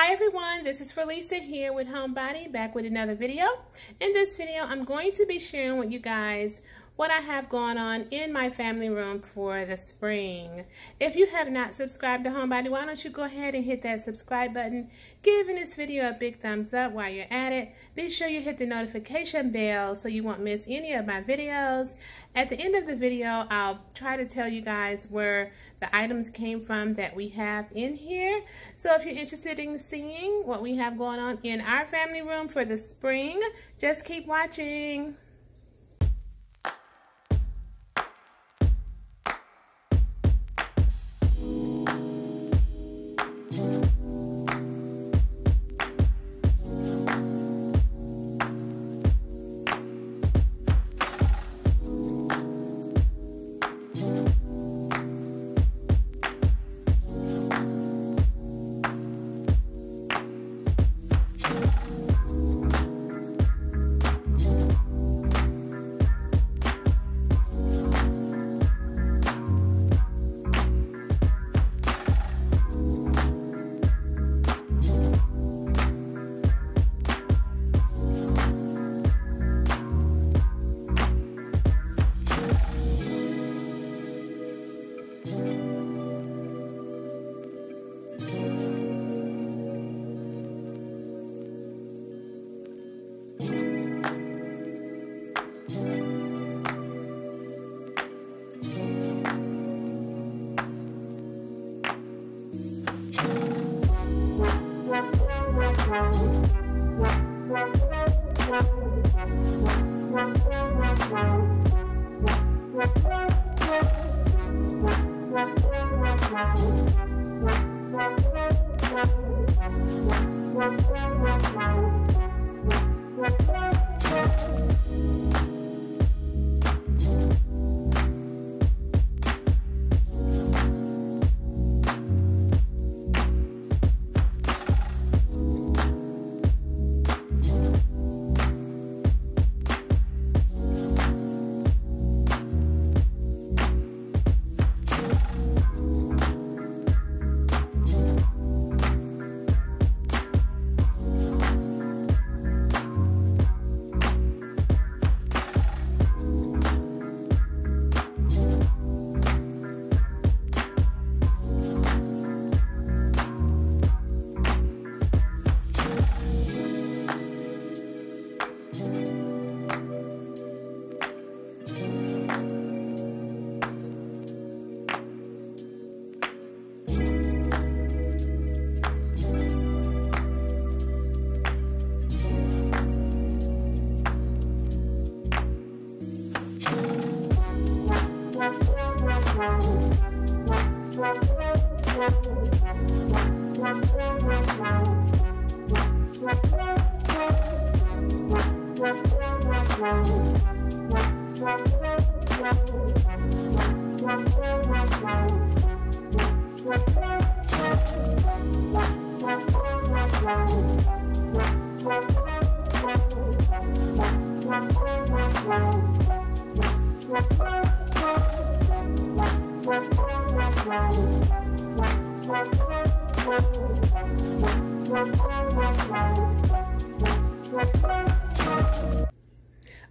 Hi everyone, this is Forlisa here with Homebody, back with another video. In this video, I'm going to be sharing with you guys what I have going on in my family room for the spring. If you have not subscribed to Homebody, why don't you go ahead and hit that subscribe button, giving this video a big thumbs up while you're at it. Be sure you hit the notification bell so you won't miss any of my videos. At the end of the video, I'll try to tell you guys where the items came from that we have in here. So if you're interested in seeing what we have going on in our family room for the spring, just keep watching.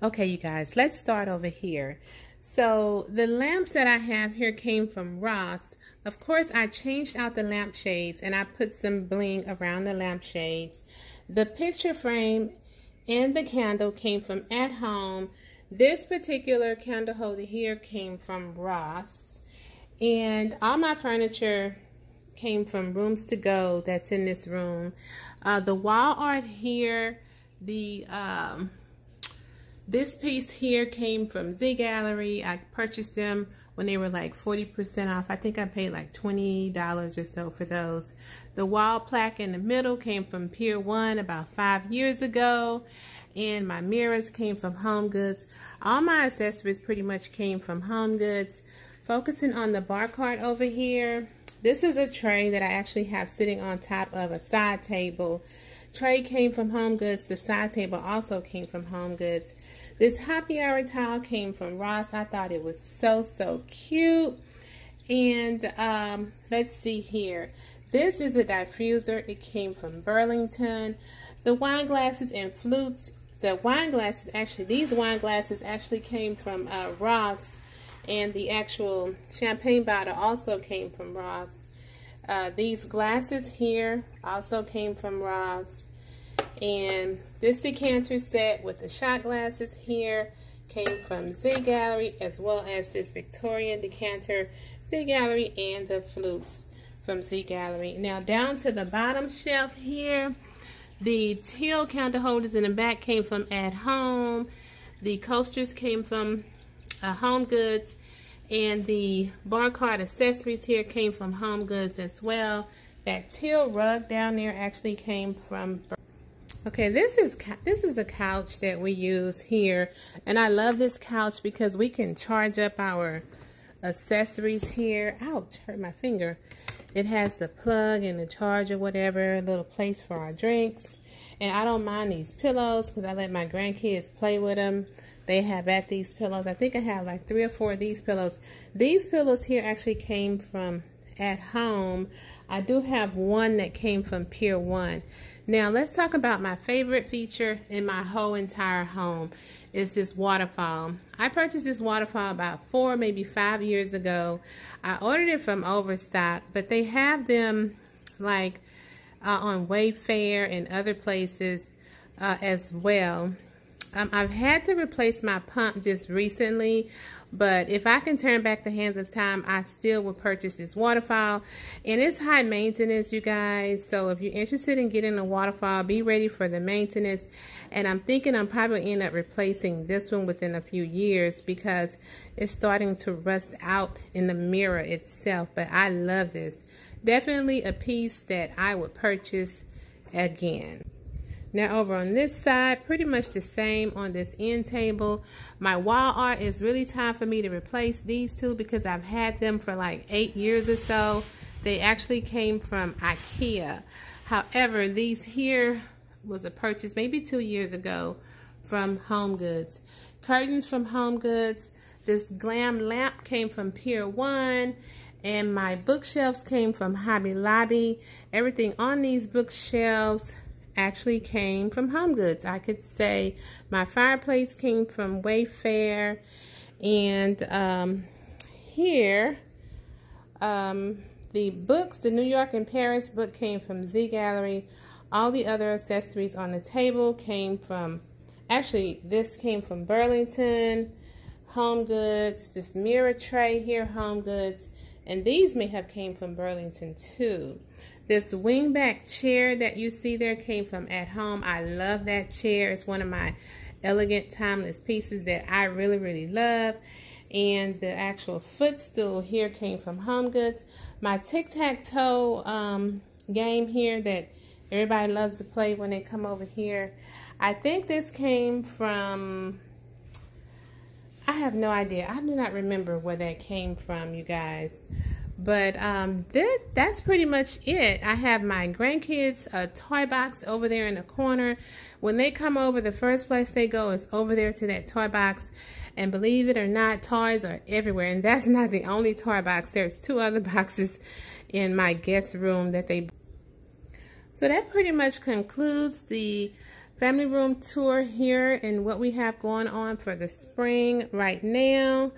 Okay, you guys, let's start over here. So the lamps that I have here came from Ross. Of course, I changed out the lampshades and I put some bling around the lampshades. The picture frame and the candle came from At Home. This particular candle holder here came from Ross. And all my furniture came from Rooms to Go that's in this room. The wall art here, this piece here came from Z Gallery. I purchased them when they were like 40% off. I think I paid like $20 or so for those. The wall plaque in the middle came from Pier 1 about 5 years ago. And my mirrors came from Home Goods. All my accessories pretty much came from Home Goods. Focusing on the bar cart over here, this is a tray that I actually have sitting on top of a side table. Tray came from Home Goods. The side table also came from Home Goods. This happy hour towel came from Ross. I thought it was so cute. And let's see here. This is a diffuser. It came from Burlington. The wine glasses and flutes. The wine glasses, actually, these wine glasses actually came from Ross. And the actual champagne bottle also came from Ross. These glasses here also came from Ross. And this decanter set with the shot glasses here came from Z Gallery, as well as this Victorian decanter, Z Gallery, and the flutes from Z Gallery. Now down to the bottom shelf here, the teal counter holders in the back came from At Home. The coasters came from Home Goods, and the bar card accessories here came from Home Goods as well. That teal rug down there actually came from. Okay, this is a couch that we use here, and I love this couch because we can charge up our accessories here. Ouch, hurt my finger. It has the plug and the charger, whatever, a little place for our drinks. And I don't mind these pillows because I let my grandkids play with them. They have at these pillows. I think I have like 3 or 4 of these pillows. These pillows here actually came from At Home. I do have one that came from Pier 1. Now let's talk about my favorite feature in my whole entire home. Is this waterfall. I purchased this waterfall about 4, maybe 5 years ago. I ordered it from Overstock, but they have them like on Wayfair and other places as well. I've had to replace my pump just recently, but if I can turn back the hands of time, I still will purchase this waterfall. And it's high maintenance, you guys. So if you're interested in getting a waterfall, be ready for the maintenance. And I'm thinking I'm probably end up replacing this one within a few years because it's starting to rust out in the mirror itself. But I love this. Definitely a piece that I would purchase again. Now over on this side, pretty much the same on this end table. My wall art is really time for me to replace these two because I've had them for like 8 years or so. They actually came from IKEA. However, these here was a purchase maybe 2 years ago from Home Goods. Curtains from Home Goods. This Glam lamp came from Pier 1. And my bookshelves came from Hobby Lobby. Everything on these bookshelves actually came from Home Goods. I could say my fireplace came from Wayfair, and here the books, the New York and Paris book came from Z Gallery. All the other accessories on the table came from, actually this came from Burlington, Home Goods. This mirror tray here, Home Goods, and these may have came from Burlington too. This wingback chair that you see there came from At Home. I love that chair. It's one of my elegant, timeless pieces that I really, really love. And the actual footstool here came from Home Goods. My tic-tac-toe game here that everybody loves to play when they come over here. I think this came from, I have no idea. I do not remember where that came from, you guys. But that's pretty much it. I have my grandkids' toy box over there in the corner. When they come over, the first place they go is over there to that toy box. And believe it or not, toys are everywhere. And that's not the only toy box. There's 2 other boxes in my guest room that they... So that pretty much concludes the family room tour here and what we have going on for the spring right now.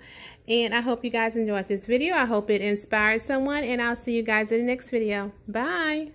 And I hope you guys enjoyed this video. I hope it inspired someone, and I'll see you guys in the next video. Bye.